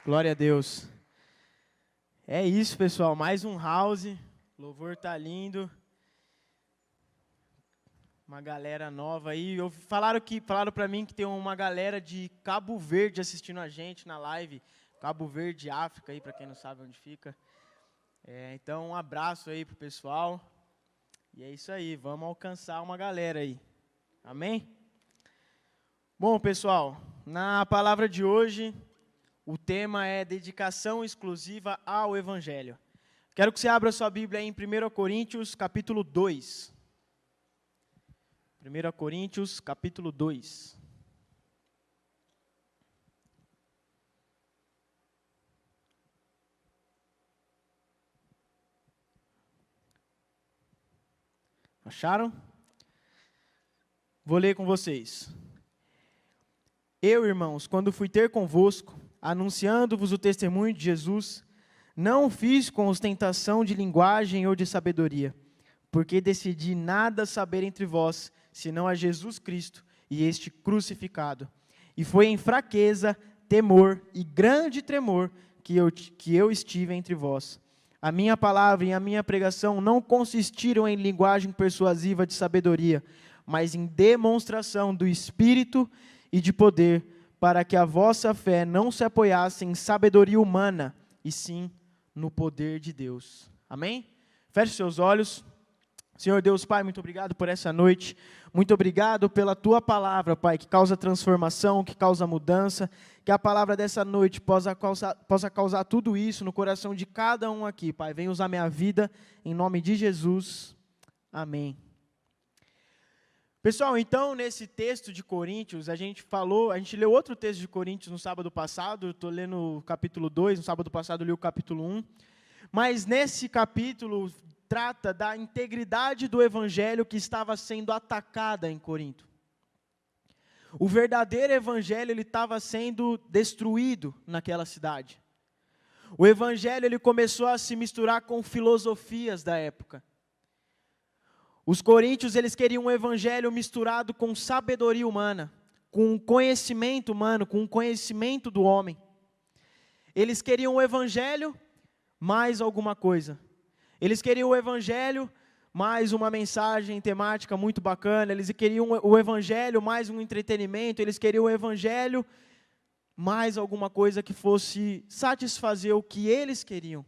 Glória a Deus. É isso, pessoal. Mais um house. Louvor tá lindo. Uma galera nova aí. Falaram para mim que tem uma galera de Cabo Verde assistindo a gente na live. Cabo Verde, África, aí para quem não sabe onde fica. Então, um abraço aí pro pessoal. E é isso aí. Vamos alcançar uma galera aí. Amém? Bom, pessoal, na palavra de hoje, o tema é dedicação exclusiva ao Evangelho. Quero que você abra sua Bíblia aí em 1 Coríntios, capítulo 2. 1 Coríntios, capítulo 2. Acharam? Vou ler com vocês. Eu, irmãos, quando fui ter convosco, anunciando-vos o testemunho de Jesus, não o fiz com ostentação de linguagem ou de sabedoria, porque decidi nada saber entre vós, senão a Jesus Cristo e este crucificado. E foi em fraqueza, temor e grande tremor que eu estive entre vós. A minha palavra e a minha pregação não consistiram em linguagem persuasiva de sabedoria, mas em demonstração do Espírito e de poder, para que a vossa fé não se apoiasse em sabedoria humana, e sim no poder de Deus. Amém? Feche seus olhos. Senhor Deus, Pai, muito obrigado por essa noite. Muito obrigado pela Tua palavra, Pai, que causa transformação, que causa mudança. Que a palavra dessa noite possa causar tudo isso no coração de cada um aqui, Pai. Venha usar minha vida, em nome de Jesus. Amém. Pessoal, então, nesse texto de Coríntios, a gente leu outro texto de Coríntios no sábado passado, eu estou lendo o capítulo 2, no sábado passado eu li o capítulo 1, mas nesse capítulo trata da integridade do evangelho que estava sendo atacada em Corinto. O verdadeiro evangelho ele estava sendo destruído naquela cidade. O evangelho ele começou a se misturar com filosofias da época. Os coríntios, eles queriam um evangelho misturado com sabedoria humana, com conhecimento humano, com conhecimento do homem. Eles queriam o evangelho mais alguma coisa. Eles queriam o evangelho mais uma mensagem temática muito bacana. Eles queriam o evangelho mais um entretenimento. Eles queriam o evangelho mais alguma coisa que fosse satisfazer o que eles queriam.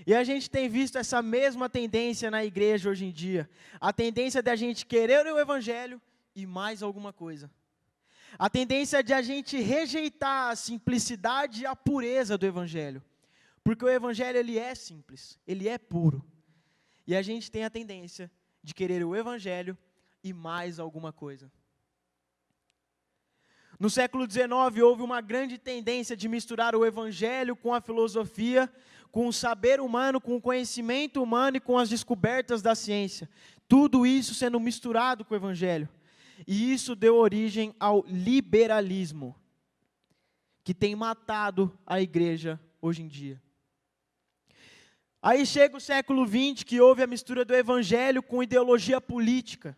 E a gente tem visto essa mesma tendência na igreja hoje em dia. A tendência de a gente querer o evangelho e mais alguma coisa. A tendência de a gente rejeitar a simplicidade e a pureza do evangelho. Porque o evangelho ele é simples, ele é puro. E a gente tem a tendência de querer o evangelho e mais alguma coisa. No século XIX, houve uma grande tendência de misturar o evangelho com a filosofia, com o saber humano, com o conhecimento humano e com as descobertas da ciência. Tudo isso sendo misturado com o evangelho. E isso deu origem ao liberalismo, que tem matado a igreja hoje em dia. Aí chega o século XX, que houve a mistura do evangelho com ideologia política,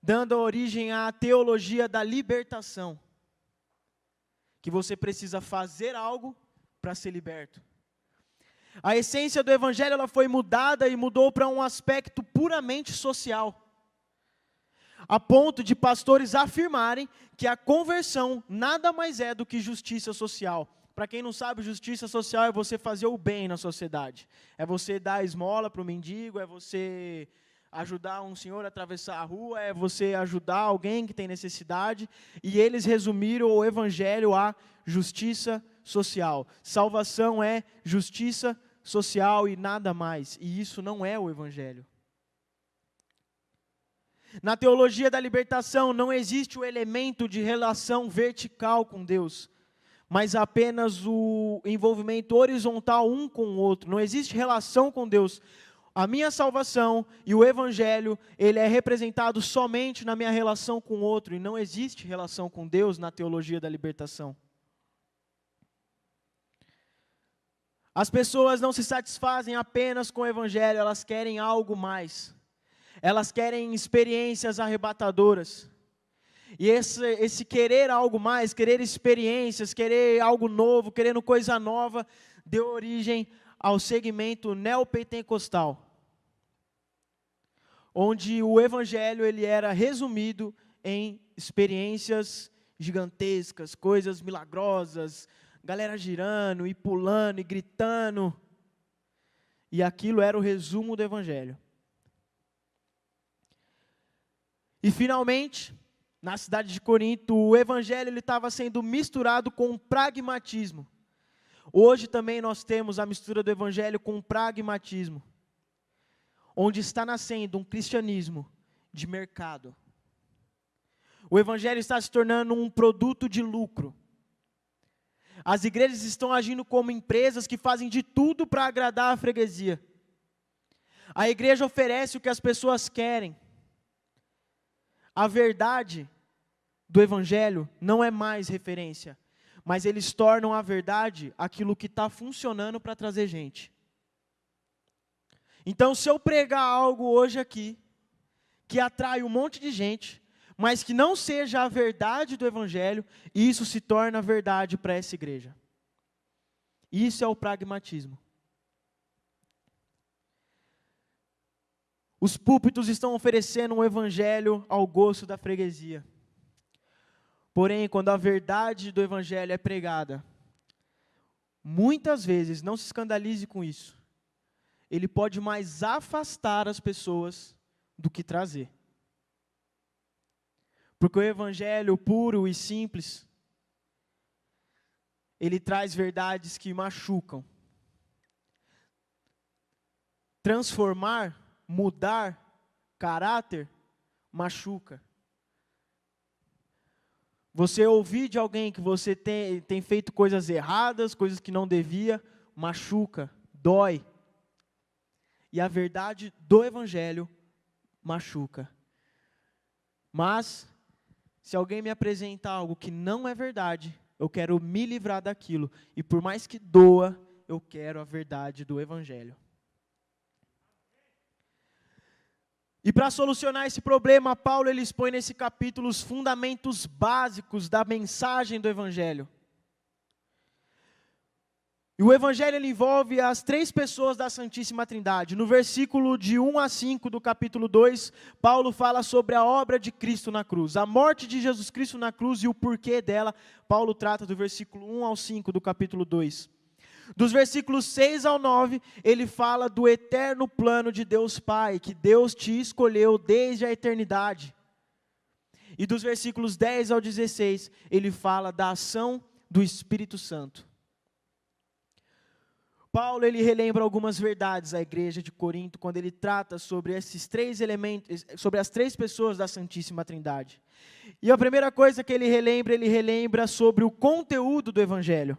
dando origem à teologia da libertação, que você precisa fazer algo para ser liberto. A essência do evangelho ela foi mudada e mudou para um aspecto puramente social, a ponto de pastores afirmarem que a conversão nada mais é do que justiça social. Para quem não sabe, justiça social é você fazer o bem na sociedade. É você dar esmola para o mendigo, é você ajudar um senhor a atravessar a rua, é você ajudar alguém que tem necessidade. E eles resumiram o evangelho a justiça social. Salvação é justiça social e nada mais. E isso não é o evangelho. Na teologia da libertação não existe o elemento de relação vertical com Deus, mas apenas o envolvimento horizontal um com o outro. Não existe relação com Deus. A minha salvação e o evangelho, ele é representado somente na minha relação com o outro, e não existe relação com Deus na teologia da libertação. As pessoas não se satisfazem apenas com o evangelho, elas querem algo mais. Elas querem experiências arrebatadoras. E esse querer algo mais, querer experiências, querer algo novo, querendo coisa nova, deu origem ao segmento neopentecostal, onde o evangelho ele era resumido em experiências gigantescas, coisas milagrosas, galera girando e pulando e gritando. E aquilo era o resumo do evangelho. E finalmente, na cidade de Corinto, o evangelho estava sendo misturado com pragmatismo. Hoje também nós temos a mistura do evangelho com pragmatismo, onde está nascendo um cristianismo de mercado. O evangelho está se tornando um produto de lucro. As igrejas estão agindo como empresas que fazem de tudo para agradar a freguesia. A igreja oferece o que as pessoas querem. A verdade do evangelho não é mais referência, mas eles tornam a verdade aquilo que está funcionando para trazer gente. Então, se eu pregar algo hoje aqui, que atrai um monte de gente, mas que não seja a verdade do evangelho, isso se torna verdade para essa igreja. Isso é o pragmatismo. Os púlpitos estão oferecendo um evangelho ao gosto da freguesia. Porém, quando a verdade do evangelho é pregada, muitas vezes, não se escandalize com isso, ele pode mais afastar as pessoas do que trazer. Porque o evangelho puro e simples, ele traz verdades que machucam. Transformar, mudar caráter, machuca. Você ouvir de alguém que você tem feito coisas erradas, coisas que não devia, machuca, dói. E a verdade do evangelho machuca. Mas, se alguém me apresentar algo que não é verdade, eu quero me livrar daquilo. E por mais que doa, eu quero a verdade do evangelho. E para solucionar esse problema, Paulo ele expõe nesse capítulo os fundamentos básicos da mensagem do evangelho. E o evangelho ele envolve as três pessoas da Santíssima Trindade. No versículo de 1 a 5 do capítulo 2, Paulo fala sobre a obra de Cristo na cruz. A morte de Jesus Cristo na cruz e o porquê dela, Paulo trata do versículo 1 ao 5 do capítulo 2. Dos versículos 6 ao 9, ele fala do eterno plano de Deus Pai, que Deus te escolheu desde a eternidade. E dos versículos 10 ao 16, ele fala da ação do Espírito Santo. Paulo ele relembra algumas verdades à igreja de Corinto, quando ele trata sobre esses três elementos, sobre as três pessoas da Santíssima Trindade. E a primeira coisa que ele relembra sobre o conteúdo do Evangelho.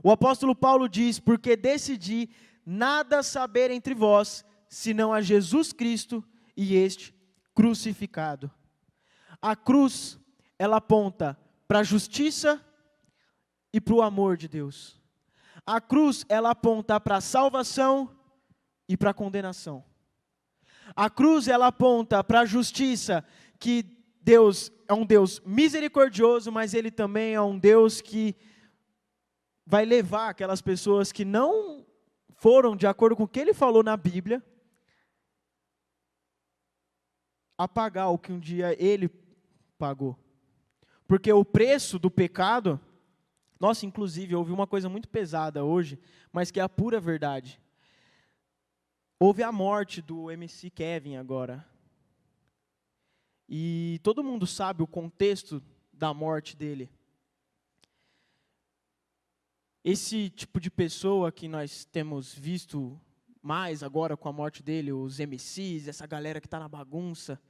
O apóstolo Paulo diz, porque decidi nada saber entre vós, senão a Jesus Cristo e este crucificado. A cruz, ela aponta para a justiça e para o amor de Deus. A cruz, ela aponta para a salvação e para a condenação. A cruz, ela aponta para a justiça, que Deus é um Deus misericordioso, mas Ele também é um Deus que vai levar aquelas pessoas que não foram de acordo com o que Ele falou na Bíblia, a pagar o que um dia Ele pagou. Porque o preço do pecado... Nossa, inclusive, eu ouvi uma coisa muito pesada hoje, mas que é a pura verdade. Houve a morte do MC Kevin agora. E todo mundo sabe o contexto da morte dele. Esse tipo de pessoa que nós temos visto mais agora com a morte dele, os MCs, essa galera que está na bagunça,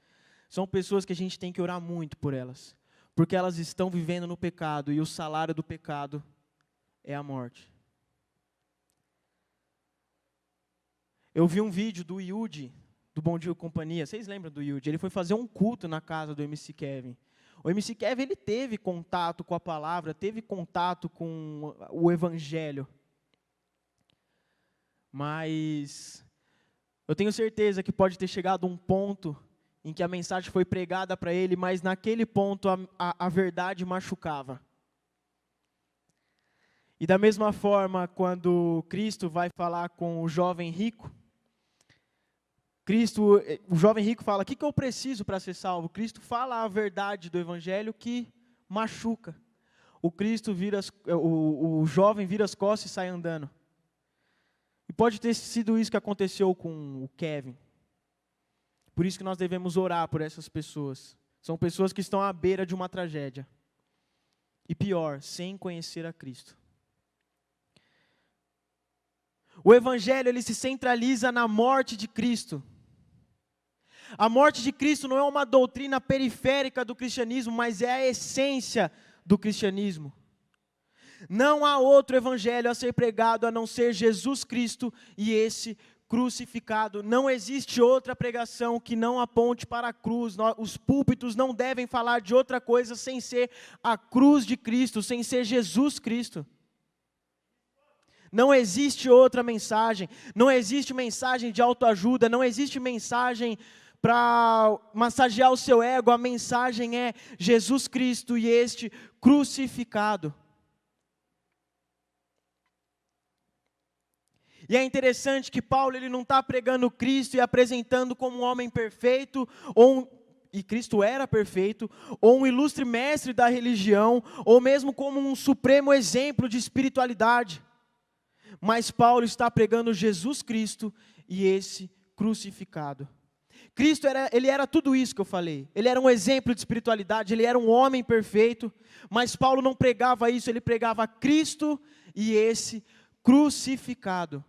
são pessoas que a gente tem que orar muito por elas. Porque elas estão vivendo no pecado, e o salário do pecado é a morte. Eu vi um vídeo do Yudi, do Bom Dia e Companhia. Vocês lembram do Yudi? Ele foi fazer um culto na casa do MC Kevin. O MC Kevin, ele teve contato com a palavra, teve contato com o evangelho. Mas eu tenho certeza que pode ter chegado um ponto em que a mensagem foi pregada para ele, mas naquele ponto a verdade machucava. E da mesma forma, quando Cristo vai falar com o jovem rico, o jovem rico fala: o que eu preciso para ser salvo? Cristo fala a verdade do evangelho que machuca. O jovem vira as costas e sai andando. E pode ter sido isso que aconteceu com o Kevin. Por isso que nós devemos orar por essas pessoas. São pessoas que estão à beira de uma tragédia. E pior, sem conhecer a Cristo. O evangelho, ele se centraliza na morte de Cristo. A morte de Cristo não é uma doutrina periférica do cristianismo, mas é a essência do cristianismo. Não há outro evangelho a ser pregado a não ser Jesus Cristo e esse crucificado. Não existe outra pregação que não aponte para a cruz. Os púlpitos não devem falar de outra coisa sem ser a cruz de Cristo, sem ser Jesus Cristo. Não existe outra mensagem, não existe mensagem de autoajuda, não existe mensagem para massagear o seu ego. A mensagem é Jesus Cristo e este crucificado. E é interessante que Paulo ele não está pregando Cristo e apresentando como um homem perfeito, e Cristo era perfeito, ou um ilustre mestre da religião, ou mesmo como um supremo exemplo de espiritualidade. Mas Paulo está pregando Jesus Cristo e esse crucificado. Cristo ele era tudo isso que eu falei. Ele era um exemplo de espiritualidade, ele era um homem perfeito. Mas Paulo não pregava isso, ele pregava Cristo e esse crucificado.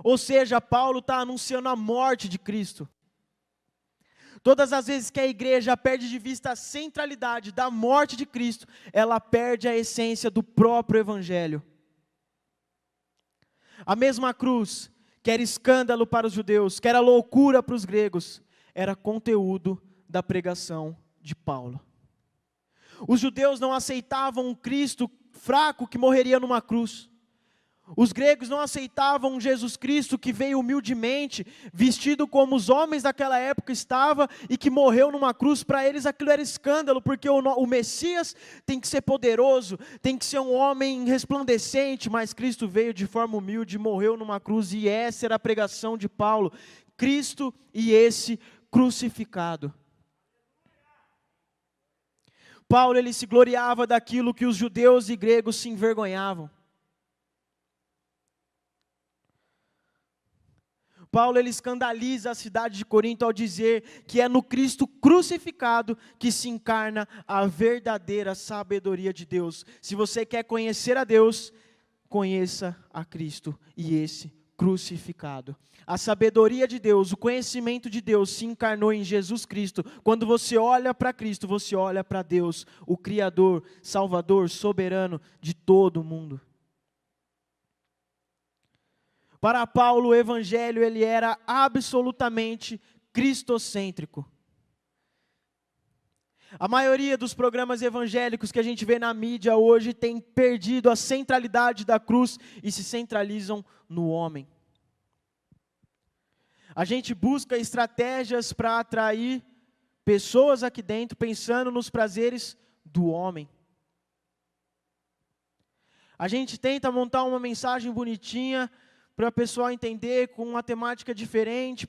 Ou seja, Paulo está anunciando a morte de Cristo. Todas as vezes que a igreja perde de vista a centralidade da morte de Cristo, ela perde a essência do próprio evangelho. A mesma cruz, que era escândalo para os judeus, que era loucura para os gregos, era conteúdo da pregação de Paulo. Os judeus não aceitavam um Cristo fraco que morreria numa cruz. Os gregos não aceitavam um Jesus Cristo que veio humildemente, vestido como os homens daquela época estavam e que morreu numa cruz. Para eles aquilo era escândalo, porque o Messias tem que ser poderoso, tem que ser um homem resplandecente, mas Cristo veio de forma humilde e morreu numa cruz, e essa era a pregação de Paulo, Cristo e esse crucificado. Paulo ele se gloriava daquilo que os judeus e gregos se envergonhavam. Paulo ele escandaliza a cidade de Corinto ao dizer que é no Cristo crucificado que se encarna a verdadeira sabedoria de Deus. Se você quer conhecer a Deus, conheça a Cristo e esse crucificado. A sabedoria de Deus, o conhecimento de Deus se encarnou em Jesus Cristo. Quando você olha para Cristo, você olha para Deus, o Criador, Salvador, soberano de todo o mundo. Para Paulo, o evangelho ele era absolutamente cristocêntrico. A maioria dos programas evangélicos que a gente vê na mídia hoje tem perdido a centralidade da cruz e se centralizam no homem. A gente busca estratégias para atrair pessoas aqui dentro pensando nos prazeres do homem. A gente tenta montar uma mensagem bonitinha para o pessoal entender com uma temática diferente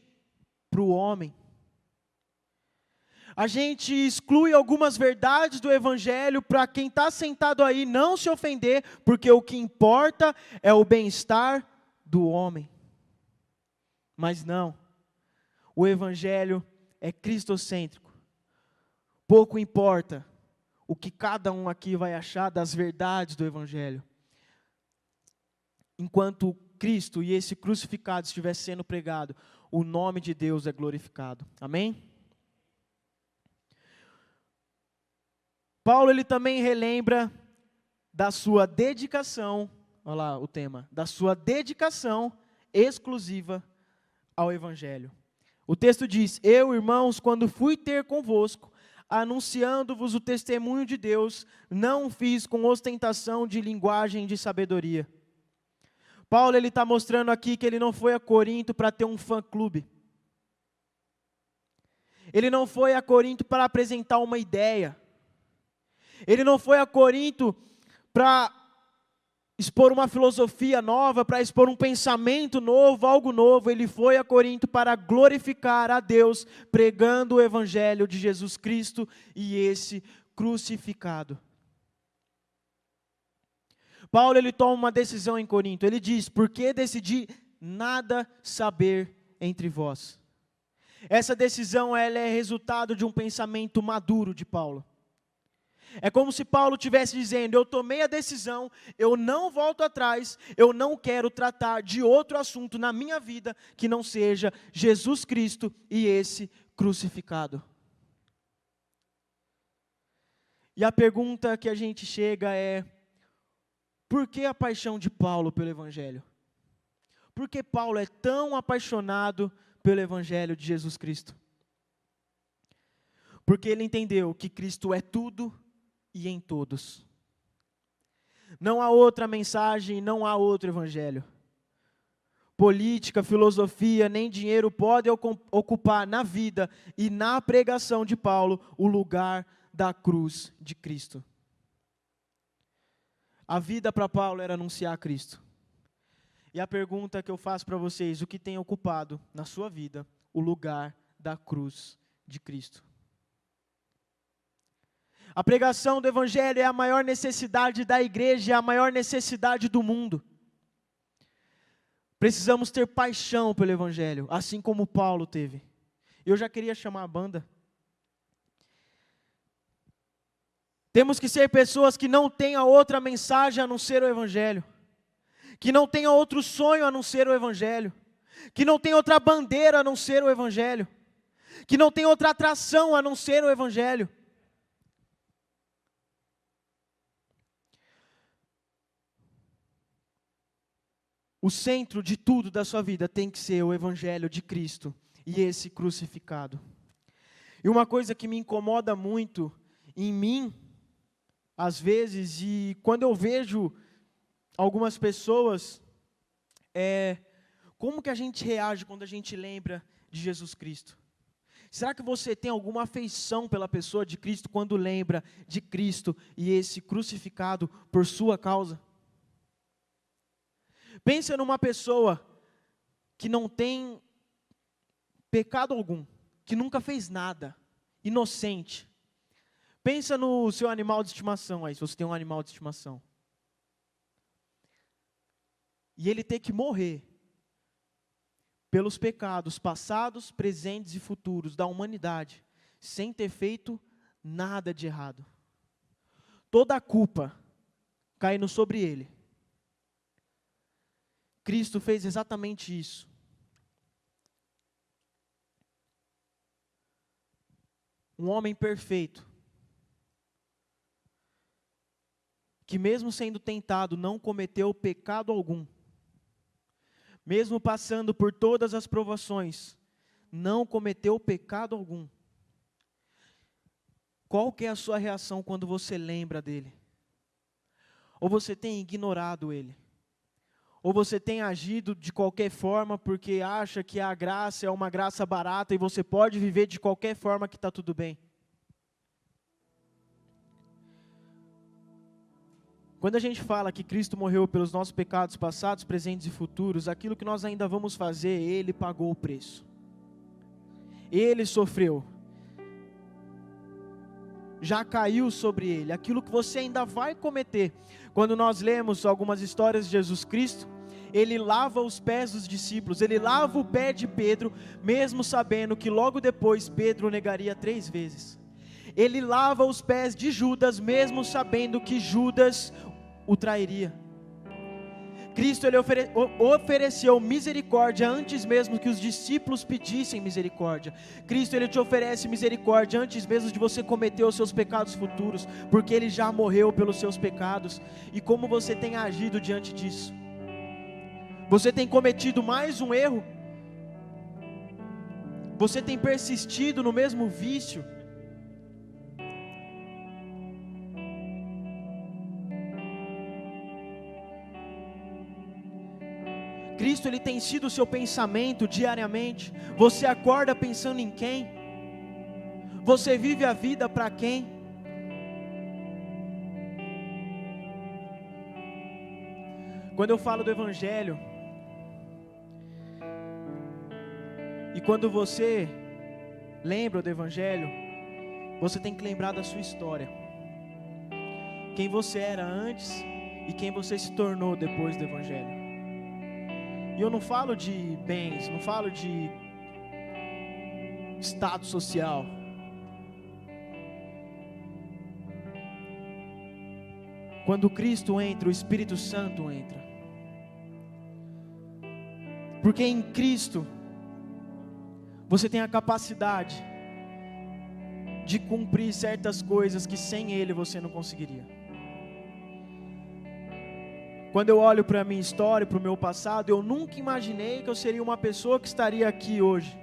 para o homem. A gente exclui algumas verdades do evangelho para quem está sentado aí não se ofender, porque o que importa é o bem-estar do homem. Mas não, o evangelho é cristocêntrico. Pouco importa o que cada um aqui vai achar das verdades do evangelho. Enquanto Cristo e esse crucificado estiver sendo pregado, o nome de Deus é glorificado. Amém? Paulo ele também relembra da sua dedicação, olha lá o tema, da sua dedicação exclusiva ao evangelho. O texto diz: eu, irmãos, quando fui ter convosco, anunciando-vos o testemunho de Deus, não fiz com ostentação de linguagem de sabedoria. Paulo está mostrando aqui que ele não foi a Corinto para ter um fã-clube. Ele não foi a Corinto para apresentar uma ideia. Ele não foi a Corinto para expor uma filosofia nova, para expor um pensamento novo, algo novo. Ele foi a Corinto para glorificar a Deus, pregando o Evangelho de Jesus Cristo e esse crucificado. Paulo, ele toma uma decisão em Corinto. Ele diz: porque decidi nada saber entre vós. Essa decisão, ela é resultado de um pensamento maduro de Paulo. É como se Paulo estivesse dizendo: eu tomei a decisão, eu não volto atrás, eu não quero tratar de outro assunto na minha vida que não seja Jesus Cristo e esse crucificado. E a pergunta que a gente chega é: por que a paixão de Paulo pelo Evangelho? Por que Paulo é tão apaixonado pelo Evangelho de Jesus Cristo? Porque ele entendeu que Cristo é tudo e em todos. Não há outra mensagem, não há outro Evangelho. Política, filosofia, nem dinheiro podem ocupar na vida e na pregação de Paulo o lugar da cruz de Cristo. A vida para Paulo era anunciar Cristo. E a pergunta que eu faço para vocês: o que tem ocupado na sua vida o lugar da cruz de Cristo? A pregação do Evangelho é a maior necessidade da igreja, é a maior necessidade do mundo. Precisamos ter paixão pelo Evangelho, assim como Paulo teve. Eu já queria chamar a banda. Temos que ser pessoas que não tenham outra mensagem a não ser o Evangelho. Que não tenham outro sonho a não ser o Evangelho. Que não tenham outra bandeira a não ser o Evangelho. Que não tenham outra atração a não ser o Evangelho. O centro de tudo da sua vida tem que ser o Evangelho de Cristo e esse crucificado. E uma coisa que me incomoda muito em mim, às vezes, e quando eu vejo algumas pessoas, é como que a gente reage quando a gente lembra de Jesus Cristo? Será que você tem alguma afeição pela pessoa de Cristo quando lembra de Cristo e esse crucificado por sua causa? Pensa numa pessoa que não tem pecado algum, que nunca fez nada, inocente. Pensa no seu animal de estimação aí, se você tem um animal de estimação. E ele ter que morrer pelos pecados passados, presentes e futuros da humanidade, sem ter feito nada de errado. Toda a culpa caindo sobre ele. Cristo fez exatamente isso. Um homem perfeito, que mesmo sendo tentado, não cometeu pecado algum. Mesmo passando por todas as provações, não cometeu pecado algum. Qual que é a sua reação quando você lembra dele? Ou você tem ignorado ele? Ou você tem agido de qualquer forma porque acha que a graça é uma graça barata e você pode viver de qualquer forma que está tudo bem? Quando a gente fala que Cristo morreu pelos nossos pecados passados, presentes e futuros, aquilo que nós ainda vamos fazer, Ele pagou o preço. Ele sofreu. Já caiu sobre Ele. Aquilo que você ainda vai cometer. Quando nós lemos algumas histórias de Jesus Cristo, Ele lava os pés dos discípulos, Ele lava o pé de Pedro, mesmo sabendo que logo depois Pedro o negaria 3 vezes. Ele lava os pés de Judas, mesmo sabendo que Judas o trairia. Cristo, Ele ofereceu misericórdia antes mesmo que os discípulos pedissem misericórdia. Cristo, Ele te oferece misericórdia antes mesmo de você cometer os seus pecados futuros, porque Ele já morreu pelos seus pecados. E como você tem agido diante disso? Você tem cometido mais um erro? Você tem persistido no mesmo vício? Cristo, Ele tem sido o seu pensamento diariamente? Você acorda pensando em quem? Você vive a vida para quem? Quando eu falo do Evangelho, e quando você lembra do Evangelho, você tem que lembrar da sua história. Quem você era antes e quem você se tornou depois do Evangelho. E eu não falo de bens, não falo de status social. Quando Cristo entra, o Espírito Santo entra. Porque em Cristo você tem a capacidade de cumprir certas coisas que sem Ele você não conseguiria. Quando eu olho para a minha história, para o meu passado, eu nunca imaginei que eu seria uma pessoa que estaria aqui hoje.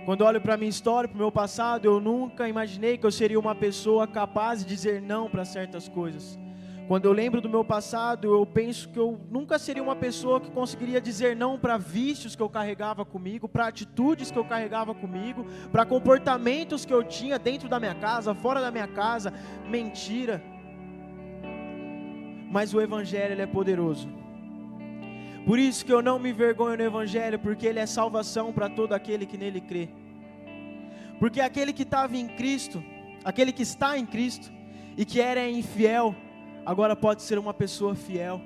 Quando eu olho para a minha história, para o meu passado, eu nunca imaginei que eu seria uma pessoa capaz de dizer não para certas coisas. Quando eu lembro do meu passado, eu penso que eu nunca seria uma pessoa que conseguiria dizer não para vícios que eu carregava comigo, para atitudes que eu carregava comigo, para comportamentos que eu tinha dentro da minha casa, fora da minha casa, mentira. Mas o Evangelho, ele é poderoso. Por isso que eu não me envergonho no Evangelho, porque ele é salvação para todo aquele que nele crê. Porque aquele que estava em Cristo, aquele que está em Cristo e que era infiel, agora pode ser uma pessoa fiel.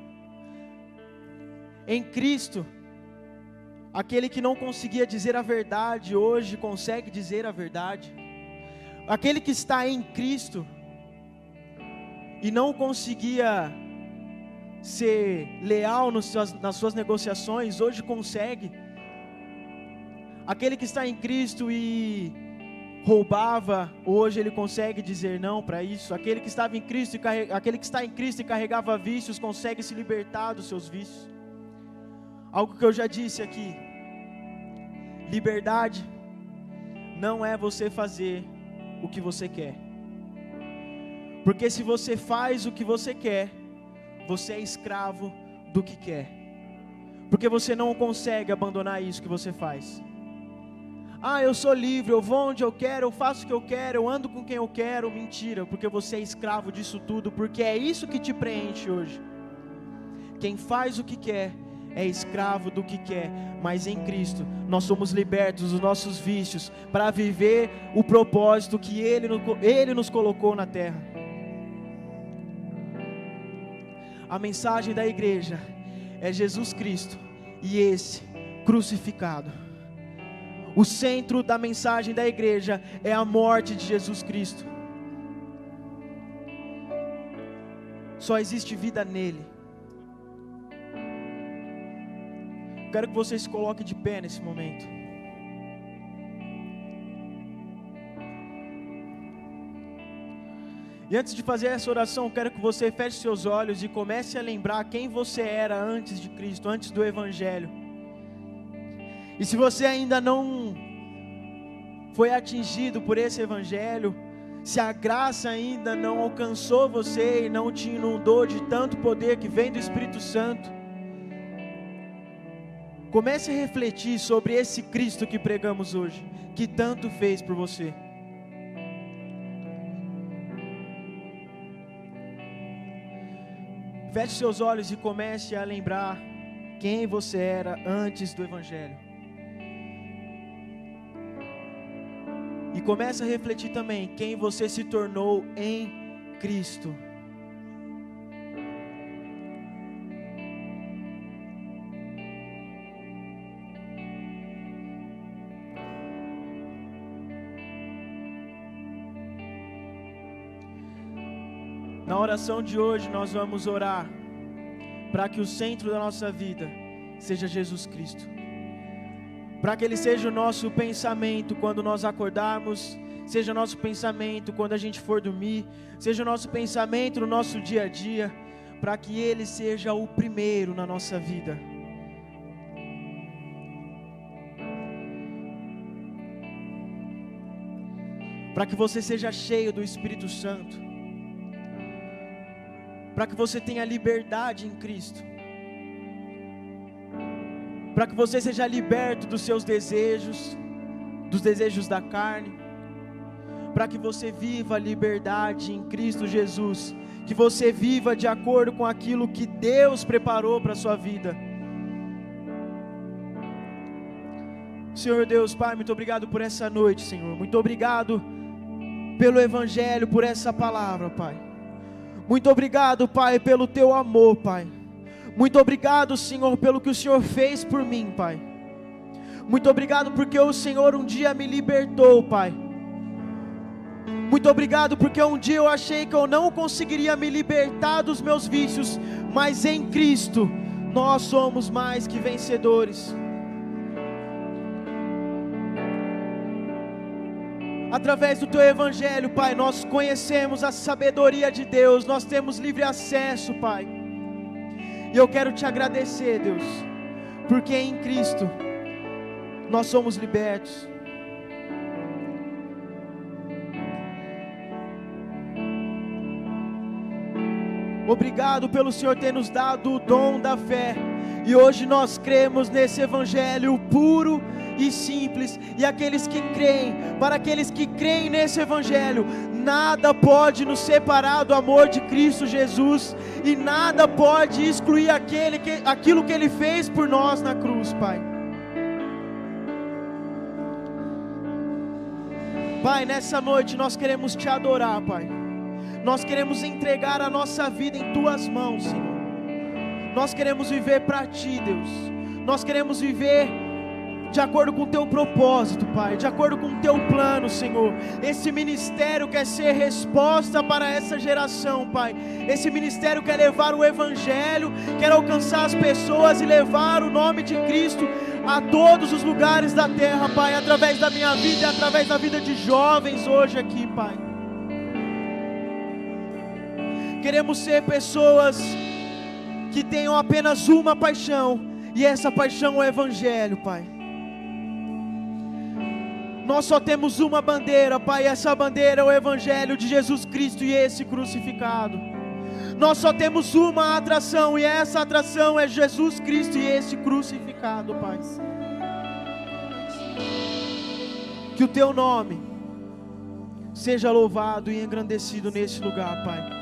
Em Cristo, aquele que não conseguia dizer a verdade, hoje consegue dizer a verdade. Aquele que está em Cristo e não conseguia ser leal nas suas negociações, hoje consegue. Aquele que está em Cristo e roubava, hoje ele consegue dizer não para isso. Aquele que estava em Cristo aquele que está em Cristo e carregava vícios, consegue se libertar dos seus vícios. Algo que eu já disse aqui: liberdade não é você fazer o que você quer, porque se você faz o que você quer, você é escravo do que quer, porque você não consegue abandonar isso que você faz. Ah, eu sou livre, eu vou onde eu quero, eu faço o que eu quero, eu ando com quem eu quero. Mentira, porque você é escravo disso tudo, porque é isso que te preenche hoje. Quem faz o que quer é escravo do que quer, mas em Cristo nós somos libertos dos nossos vícios para viver o propósito que Ele nos colocou na terra. A mensagem da igreja é Jesus Cristo e esse crucificado. O centro da mensagem da igreja é a morte de Jesus Cristo. Só existe vida nele. Quero que você se coloque de pé nesse momento. E antes de fazer essa oração, quero que você feche seus olhos e comece a lembrar quem você era antes de Cristo, antes do Evangelho. E se você ainda não foi atingido por esse Evangelho, se a graça ainda não alcançou você e não te inundou de tanto poder que vem do Espírito Santo, comece a refletir sobre esse Cristo que pregamos hoje, que tanto fez por você. Feche seus olhos e comece a lembrar quem você era antes do Evangelho. E comece a refletir também quem você se tornou em Cristo. Na oração de hoje nós vamos orar para que o centro da nossa vida seja Jesus Cristo, para que Ele seja o nosso pensamento quando nós acordarmos, seja nosso pensamento quando a gente for dormir, seja nosso pensamento no nosso dia a dia, para que Ele seja o primeiro na nossa vida. Para que você seja cheio do Espírito Santo, para que você tenha liberdade em Cristo, para que você seja liberto dos seus desejos, dos desejos da carne, para que você viva a liberdade em Cristo Jesus, que você viva de acordo com aquilo que Deus preparou para a sua vida. Senhor Deus, Pai, muito obrigado por essa noite, Senhor. Muito obrigado pelo Evangelho, por essa palavra, Pai. Muito obrigado, Pai, pelo Teu amor, Pai. Muito obrigado, Senhor, pelo que o Senhor fez por mim, Pai. Muito obrigado porque o Senhor um dia me libertou, Pai. Muito obrigado porque um dia eu achei que eu não conseguiria me libertar dos meus vícios, mas em Cristo nós somos mais que vencedores. Através do Teu Evangelho, Pai, nós conhecemos a sabedoria de Deus, nós temos livre acesso, Pai. E eu quero Te agradecer, Deus, porque em Cristo nós somos libertos. Obrigado pelo Senhor ter nos dado o dom da fé, e hoje nós cremos nesse Evangelho puro e simples, e aqueles que creem, para aqueles que creem nesse Evangelho, nada pode nos separar do amor de Cristo Jesus, e nada pode excluir aquilo que Ele fez por nós na cruz, Pai. Pai, nessa noite nós queremos Te adorar, Pai. Nós queremos entregar a nossa vida em Tuas mãos, Senhor. Nós queremos viver para Ti, Deus. Nós queremos viver de acordo com o Teu propósito, Pai, de acordo com o Teu plano, Senhor. Esse ministério quer ser resposta para essa geração, Pai. Esse ministério quer levar o Evangelho, quer alcançar as pessoas e levar o nome de Cristo a todos os lugares da terra, Pai, através da minha vida e através da vida de jovens hoje aqui, Pai. Queremos ser pessoas que tenham apenas uma paixão, e essa paixão é o Evangelho, Pai. Nós só temos uma bandeira, Pai, e essa bandeira é o Evangelho de Jesus Cristo e esse crucificado. Nós só temos uma atração, e essa atração é Jesus Cristo e esse crucificado, Pai. Que o Teu nome seja louvado e engrandecido nesse lugar, Pai.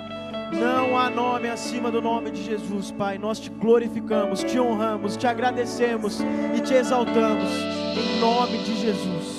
Não há nome acima do nome de Jesus, Pai. Nós Te glorificamos, Te honramos, Te agradecemos e Te exaltamos, em nome de Jesus.